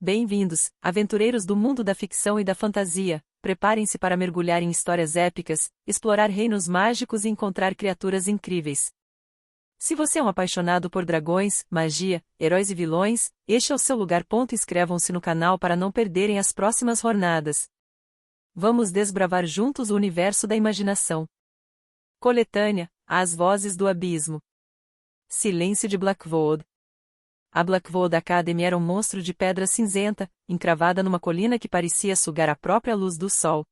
Bem-vindos, aventureiros do mundo da ficção e da fantasia. Preparem-se para mergulhar em histórias épicas, explorar reinos mágicos e encontrar criaturas incríveis. Se você é um apaixonado por dragões, magia, heróis e vilões, este é o seu lugar. Inscrevam-se no canal para não perderem as próximas jornadas. Vamos desbravar juntos o universo da imaginação. Coletânea: As Vozes do Abismo. Silêncio de Blackwood. A Blackwood Academy era um monstro de pedra cinzenta, encravada numa colina que parecia sugar a própria luz do sol.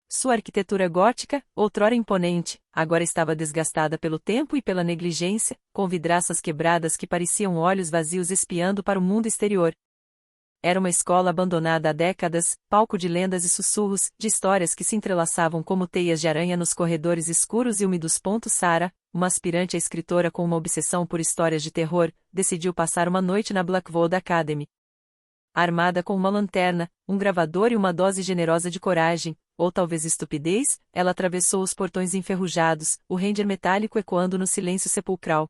Sua arquitetura gótica, outrora imponente, agora estava desgastada pelo tempo e pela negligência, com vidraças quebradas que pareciam olhos vazios espiando para o mundo exterior. Era uma escola abandonada há décadas, palco de lendas e sussurros, de histórias que se entrelaçavam como teias de aranha nos corredores escuros e úmidos. Sarah, uma aspirante a escritora com uma obsessão por histórias de terror, decidiu passar uma noite na Blackwood Academy. Armada com uma lanterna, um gravador e uma dose generosa de coragem, ou talvez estupidez, ela atravessou os portões enferrujados, o ranger metálico ecoando no silêncio sepulcral.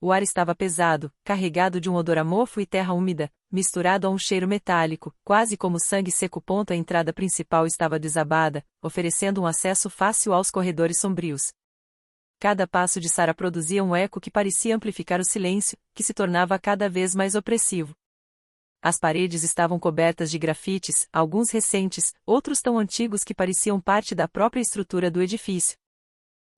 O ar estava pesado, carregado de um odor a mofo e terra úmida, misturado a um cheiro metálico, quase como sangue seco. A entrada principal estava desabada, oferecendo um acesso fácil aos corredores sombrios. Cada passo de Sarah produzia um eco que parecia amplificar o silêncio, que se tornava cada vez mais opressivo. As paredes estavam cobertas de grafites, alguns recentes, outros tão antigos que pareciam parte da própria estrutura do edifício.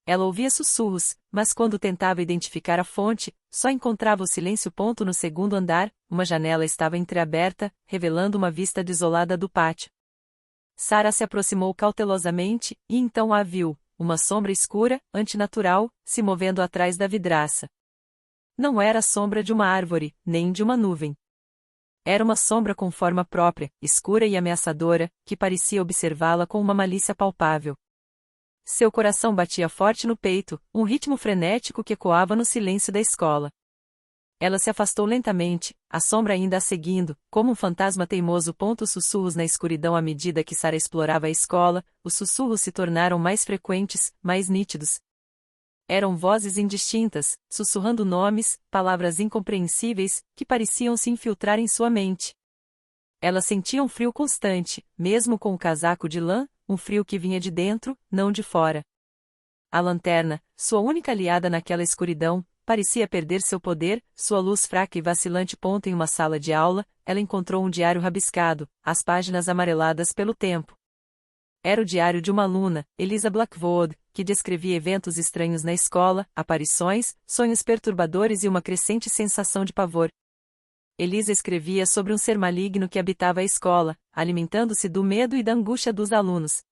Ela ouvia sussurros, mas quando tentava identificar a fonte, só encontrava o silêncio. No segundo andar, uma janela estava entreaberta, revelando uma vista desolada do pátio. Sarah se aproximou cautelosamente, e então a viu, uma sombra escura, antinatural, se movendo atrás da vidraça. Não era a sombra de uma árvore, nem de uma nuvem. Era uma sombra com forma própria, escura e ameaçadora, que parecia observá-la com uma malícia palpável. Seu coração batia forte no peito, um ritmo frenético que ecoava no silêncio da escola. Ela se afastou lentamente, a sombra ainda a seguindo, como um fantasma teimoso. Os sussurros na escuridão. À medida que Sarah explorava a escola, os sussurros se tornaram mais frequentes, mais nítidos. Eram vozes indistintas, sussurrando nomes, palavras incompreensíveis, que pareciam se infiltrar em sua mente. Ela sentia um frio constante, mesmo com o casaco de lã, um frio que vinha de dentro, não de fora. A lanterna, sua única aliada naquela escuridão, parecia perder seu poder, sua luz fraca e vacilante. Em uma sala de aula, ela encontrou um diário rabiscado, as páginas amareladas pelo tempo. Era o diário de uma aluna, Eliza Blackwood, que descrevia eventos estranhos na escola, aparições, sonhos perturbadores e uma crescente sensação de pavor. Eliza escrevia sobre um ser maligno que habitava a escola, alimentando-se do medo e da angústia dos alunos.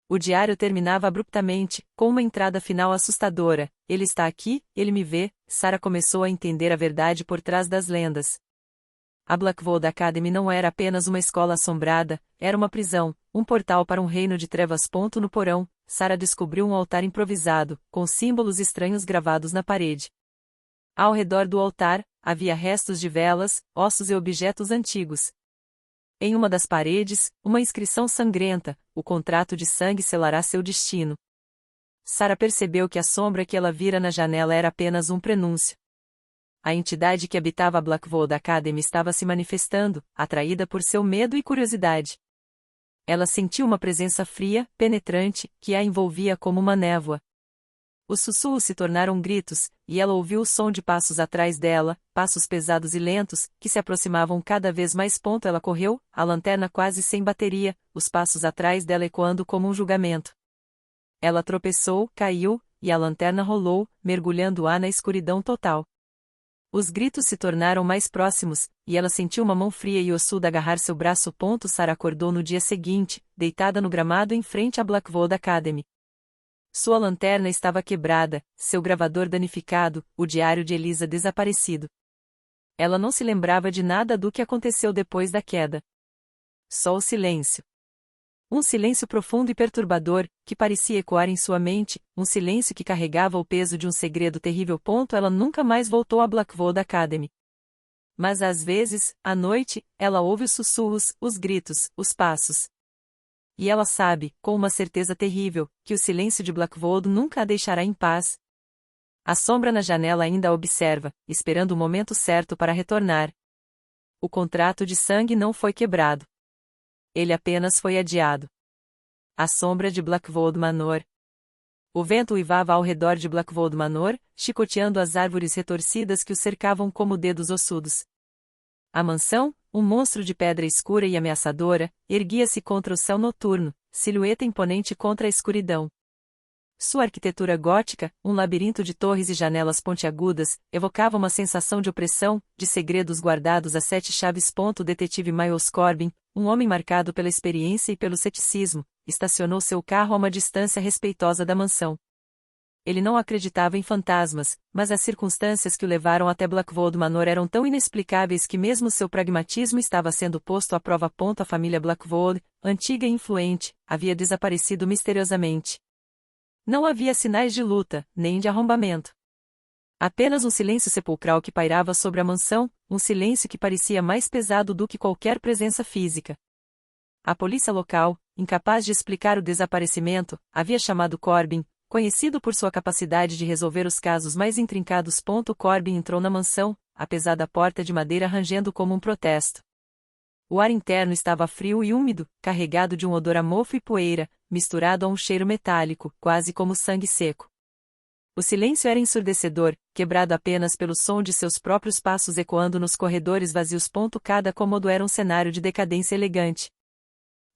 O diário terminava abruptamente, com uma entrada final assustadora: "Ele está aqui, ele me vê." Sarah começou a entender a verdade por trás das lendas. A Blackwood Academy não era apenas uma escola assombrada, era uma prisão, um portal para um reino de trevas. No porão, Sarah descobriu um altar improvisado, com símbolos estranhos gravados na parede. Ao redor do altar, havia restos de velas, ossos e objetos antigos. Em uma das paredes, uma inscrição sangrenta: "O contrato de sangue selará seu destino." Sarah percebeu que a sombra que ela vira na janela era apenas um prenúncio. A entidade que habitava a Blackwood Academy estava se manifestando, atraída por seu medo e curiosidade. Ela sentiu uma presença fria, penetrante, que a envolvia como uma névoa. Os sussurros se tornaram gritos, e ela ouviu o som de passos atrás dela, passos pesados e lentos, que se aproximavam cada vez mais. Ela correu, a lanterna quase sem bateria, os passos atrás dela ecoando como um julgamento. Ela tropeçou, caiu, e a lanterna rolou, mergulhando-a na escuridão total. Os gritos se tornaram mais próximos, e ela sentiu uma mão fria e ossuda agarrar seu braço. Sarah acordou no dia seguinte, deitada no gramado em frente à Blackwood Academy. Sua lanterna estava quebrada, seu gravador danificado, o diário de Eliza desaparecido. Ela não se lembrava de nada do que aconteceu depois da queda. Só o silêncio. Um silêncio profundo e perturbador, que parecia ecoar em sua mente, um silêncio que carregava o peso de um segredo terrível. Ela nunca mais voltou à Blackwood Academy. Mas às vezes, à noite, ela ouve os sussurros, os gritos, os passos. E ela sabe, com uma certeza terrível, que o silêncio de Blackwood nunca a deixará em paz. A sombra na janela ainda a observa, esperando o momento certo para retornar. O contrato de sangue não foi quebrado. Ele apenas foi adiado. A sombra de Blackwood Manor. O vento uivava ao redor de Blackwood Manor, chicoteando as árvores retorcidas que o cercavam como dedos ossudos. A mansão, um monstro de pedra escura e ameaçadora, erguia-se contra o céu noturno, silhueta imponente contra a escuridão. Sua arquitetura gótica, um labirinto de torres e janelas pontiagudas, evocava uma sensação de opressão, de segredos guardados a 7 chaves. O detetive Miles Corbin, um homem marcado pela experiência e pelo ceticismo, estacionou seu carro a uma distância respeitosa da mansão. Ele não acreditava em fantasmas, mas as circunstâncias que o levaram até Blackwood Manor eram tão inexplicáveis que mesmo seu pragmatismo estava sendo posto à prova. A família Blackwood, antiga e influente, havia desaparecido misteriosamente. Não havia sinais de luta, nem de arrombamento. Apenas um silêncio sepulcral que pairava sobre a mansão, um silêncio que parecia mais pesado do que qualquer presença física. A polícia local, incapaz de explicar o desaparecimento, havia chamado Corbin, conhecido por sua capacidade de resolver os casos mais intrincados. Corbin entrou na mansão, a pesada porta de madeira rangendo como um protesto. O ar interno estava frio e úmido, carregado de um odor a mofo e poeira, misturado a um cheiro metálico, quase como sangue seco. O silêncio era ensurdecedor, quebrado apenas pelo som de seus próprios passos ecoando nos corredores vazios. Cada cômodo era um cenário de decadência elegante.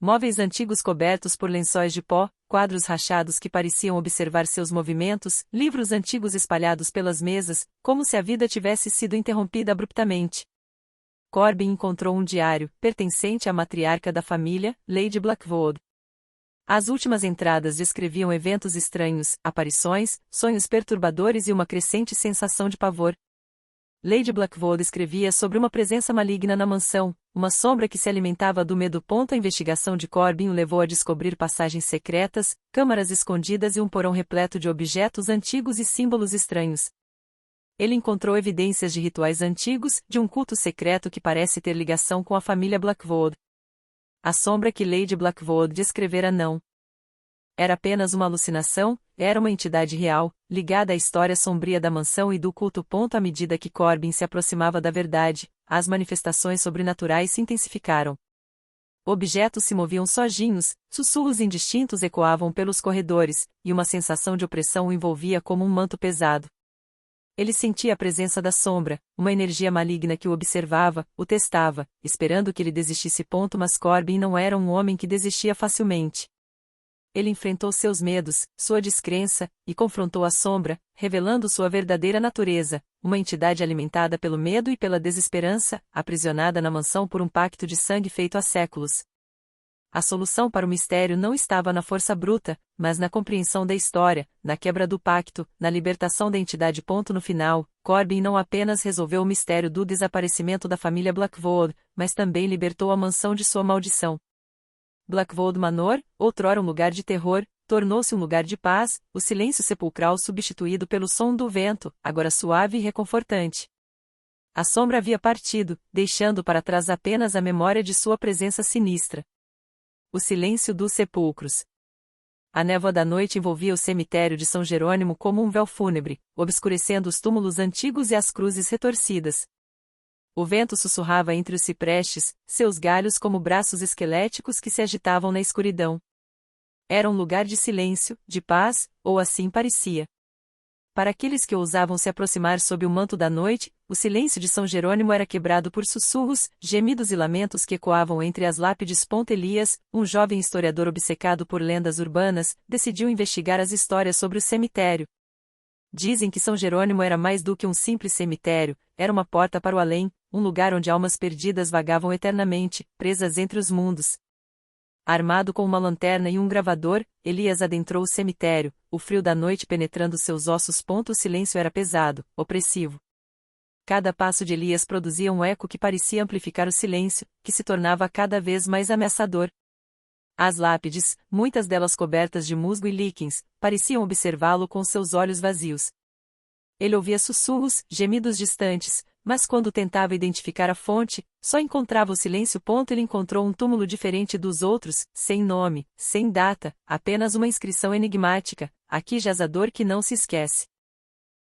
Móveis antigos cobertos por lençóis de pó, quadros rachados que pareciam observar seus movimentos, livros antigos espalhados pelas mesas, como se a vida tivesse sido interrompida abruptamente. Corbin encontrou um diário, pertencente à matriarca da família, Lady Blackwood. As últimas entradas descreviam eventos estranhos, aparições, sonhos perturbadores e uma crescente sensação de pavor. Lady Blackwood escrevia sobre uma presença maligna na mansão, uma sombra que se alimentava do medo. A investigação de Corbin o levou a descobrir passagens secretas, câmaras escondidas e um porão repleto de objetos antigos e símbolos estranhos. Ele encontrou evidências de rituais antigos, de um culto secreto que parece ter ligação com a família Blackwood. A sombra que Lady Blackwood descrevera não era apenas uma alucinação, era uma entidade real, ligada à história sombria da mansão e do culto. À medida que Corbin se aproximava da verdade, as manifestações sobrenaturais se intensificaram. Objetos se moviam sozinhos, sussurros indistintos ecoavam pelos corredores, e uma sensação de opressão o envolvia como um manto pesado. Ele sentia a presença da sombra, uma energia maligna que o observava, o testava, esperando que ele desistisse. Mas Corbin não era um homem que desistia facilmente. Ele enfrentou seus medos, sua descrença, e confrontou a sombra, revelando sua verdadeira natureza, uma entidade alimentada pelo medo e pela desesperança, aprisionada na mansão por um pacto de sangue feito há séculos. A solução para o mistério não estava na força bruta, mas na compreensão da história, na quebra do pacto, na libertação da entidade. No final, Corbin não apenas resolveu o mistério do desaparecimento da família Blackwood, mas também libertou a mansão de sua maldição. Blackwood Manor, outrora um lugar de terror, tornou-se um lugar de paz, o silêncio sepulcral substituído pelo som do vento, agora suave e reconfortante. A sombra havia partido, deixando para trás apenas a memória de sua presença sinistra. O silêncio dos sepulcros. A névoa da noite envolvia o cemitério de São Jerônimo como um véu fúnebre, obscurecendo os túmulos antigos e as cruzes retorcidas. O vento sussurrava entre os ciprestes, seus galhos como braços esqueléticos que se agitavam na escuridão. Era um lugar de silêncio, de paz, ou assim parecia. Para aqueles que ousavam se aproximar sob o manto da noite, o silêncio de São Jerônimo era quebrado por sussurros, gemidos e lamentos que ecoavam entre as lápides. Elias, um jovem historiador obcecado por lendas urbanas, decidiu investigar as histórias sobre o cemitério. Dizem que São Jerônimo era mais do que um simples cemitério, era uma porta para o além, um lugar onde almas perdidas vagavam eternamente, presas entre os mundos. Armado com uma lanterna e um gravador, Elias adentrou o cemitério, o frio da noite penetrando seus ossos. O silêncio era pesado, opressivo. Cada passo de Elias produzia um eco que parecia amplificar o silêncio, que se tornava cada vez mais ameaçador. As lápides, muitas delas cobertas de musgo e líquens, pareciam observá-lo com seus olhos vazios. Ele ouvia sussurros, gemidos distantes, mas quando tentava identificar a fonte, só encontrava o silêncio. Ele encontrou um túmulo diferente dos outros, sem nome, sem data, apenas uma inscrição enigmática: aqui jaz a dor que não se esquece.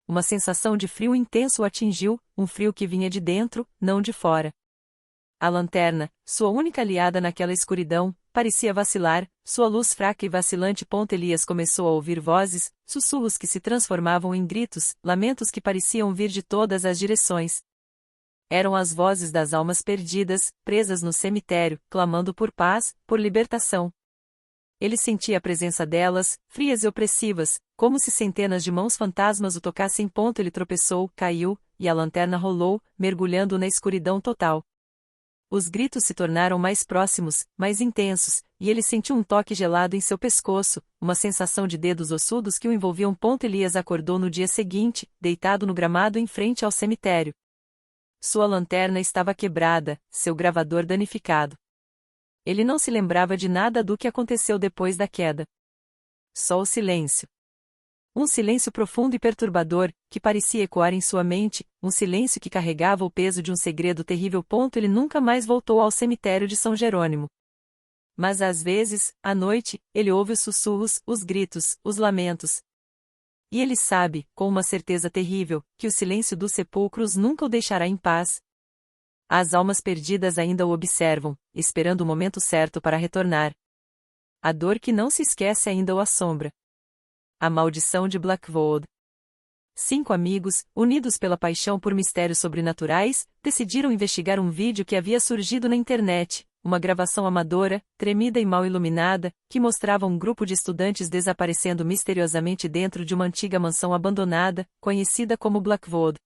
Uma sensação de frio intenso o atingiu, um frio que vinha de dentro, não de fora. A lanterna, sua única aliada naquela escuridão, parecia vacilar, sua luz fraca e vacilante. Elias começou a ouvir vozes, sussurros que se transformavam em gritos, lamentos que pareciam vir de todas as direções. Eram as vozes das almas perdidas, presas no cemitério, clamando por paz, por libertação. Ele sentia a presença delas, frias e opressivas, como se centenas de mãos fantasmas o tocassem. Ele tropeçou, caiu, e a lanterna rolou, mergulhando na escuridão total. Os gritos se tornaram mais próximos, mais intensos, e ele sentiu um toque gelado em seu pescoço, uma sensação de dedos ossudos que o envolviam. Elias acordou no dia seguinte, deitado no gramado em frente ao cemitério. Sua lanterna estava quebrada, seu gravador danificado. Ele não se lembrava de nada do que aconteceu depois da queda. Só o silêncio. Um silêncio profundo e perturbador, que parecia ecoar em sua mente, um silêncio que carregava o peso de um segredo terrível. Ele nunca mais voltou ao cemitério de São Jerônimo. Mas às vezes, à noite, ele ouve os sussurros, os gritos, os lamentos. E ele sabe, com uma certeza terrível, que o silêncio dos sepulcros nunca o deixará em paz. As almas perdidas ainda o observam, esperando o momento certo para retornar. A dor que não se esquece ainda o assombra. A maldição de Blackwood. 5 amigos, unidos pela paixão por mistérios sobrenaturais, decidiram investigar um vídeo que havia surgido na internet, uma gravação amadora, tremida e mal iluminada, que mostrava um grupo de estudantes desaparecendo misteriosamente dentro de uma antiga mansão abandonada, conhecida como Blackwood.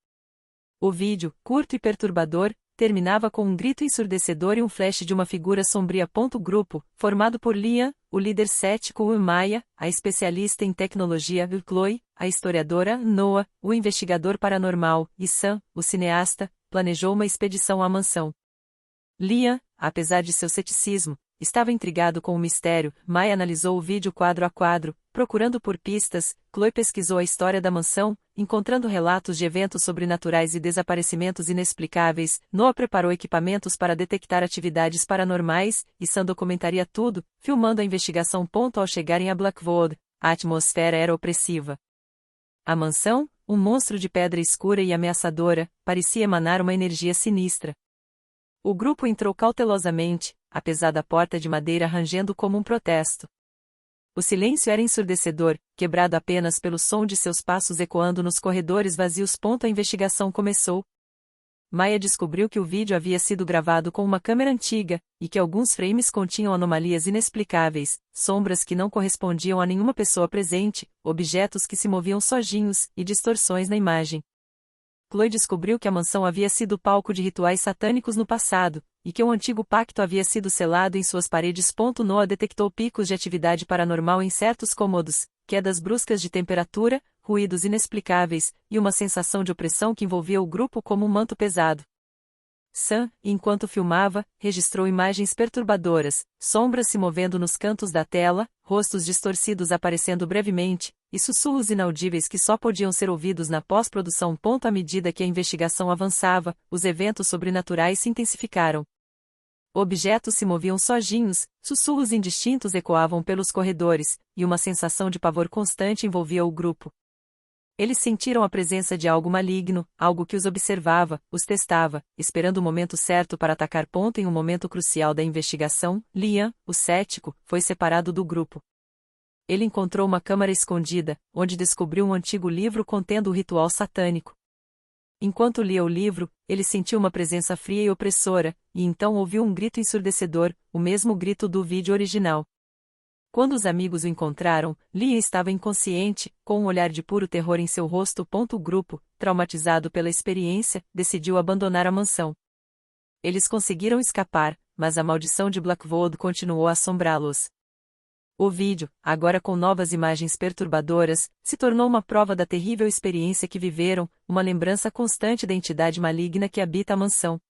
O vídeo, curto e perturbador, terminava com um grito ensurdecedor e um flash de uma figura sombria. O grupo, formado por Liam, o líder cético, e Maya, a especialista em tecnologia, e Chloe, a historiadora, Noah, o investigador paranormal, e Sam, o cineasta, planejou uma expedição à mansão. Liam, apesar de seu ceticismo, estava intrigado com o mistério. Maya analisou o vídeo quadro a quadro, procurando por pistas. Chloe pesquisou a história da mansão, encontrando relatos de eventos sobrenaturais e desaparecimentos inexplicáveis. Noah preparou equipamentos para detectar atividades paranormais, e Sam documentaria tudo, filmando a investigação. Ao chegarem a Blackwood, a atmosfera era opressiva. A mansão, um monstro de pedra escura e ameaçadora, parecia emanar uma energia sinistra. O grupo entrou cautelosamente, apesar da porta de madeira rangendo como um protesto. O silêncio era ensurdecedor, quebrado apenas pelo som de seus passos ecoando nos corredores vazios. A investigação começou. Maya descobriu que o vídeo havia sido gravado com uma câmera antiga, e que alguns frames continham anomalias inexplicáveis, sombras que não correspondiam a nenhuma pessoa presente, objetos que se moviam sozinhos, e distorções na imagem. Chloe descobriu que a mansão havia sido palco de rituais satânicos no passado, e que um antigo pacto havia sido selado em suas paredes. Noah detectou picos de atividade paranormal em certos cômodos, quedas bruscas de temperatura, ruídos inexplicáveis, e uma sensação de opressão que envolvia o grupo como um manto pesado. Sam, enquanto filmava, registrou imagens perturbadoras, sombras se movendo nos cantos da tela, rostos distorcidos aparecendo brevemente, e sussurros inaudíveis que só podiam ser ouvidos na pós-produção. À medida que a investigação avançava, os eventos sobrenaturais se intensificaram. Objetos se moviam sozinhos, sussurros indistintos ecoavam pelos corredores, e uma sensação de pavor constante envolvia o grupo. Eles sentiram a presença de algo maligno, algo que os observava, os testava, esperando o momento certo para atacar. Em um momento crucial da investigação, Liam, o cético, foi separado do grupo. Ele encontrou uma câmara escondida, onde descobriu um antigo livro contendo o ritual satânico. Enquanto lia o livro, ele sentiu uma presença fria e opressora, e então ouviu um grito ensurdecedor, o mesmo grito do vídeo original. Quando os amigos o encontraram, Liam estava inconsciente, com um olhar de puro terror em seu rosto. O grupo, traumatizado pela experiência, decidiu abandonar a mansão. Eles conseguiram escapar, mas a maldição de Blackwood continuou a assombrá-los. O vídeo, agora com novas imagens perturbadoras, se tornou uma prova da terrível experiência que viveram, uma lembrança constante da entidade maligna que habita a mansão.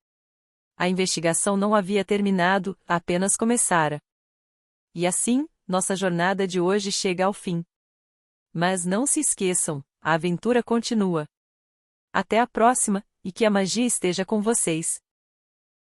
A investigação não havia terminado, apenas começara. E assim, nossa jornada de hoje chega ao fim. Mas não se esqueçam, a aventura continua. Até a próxima, e que a magia esteja com vocês.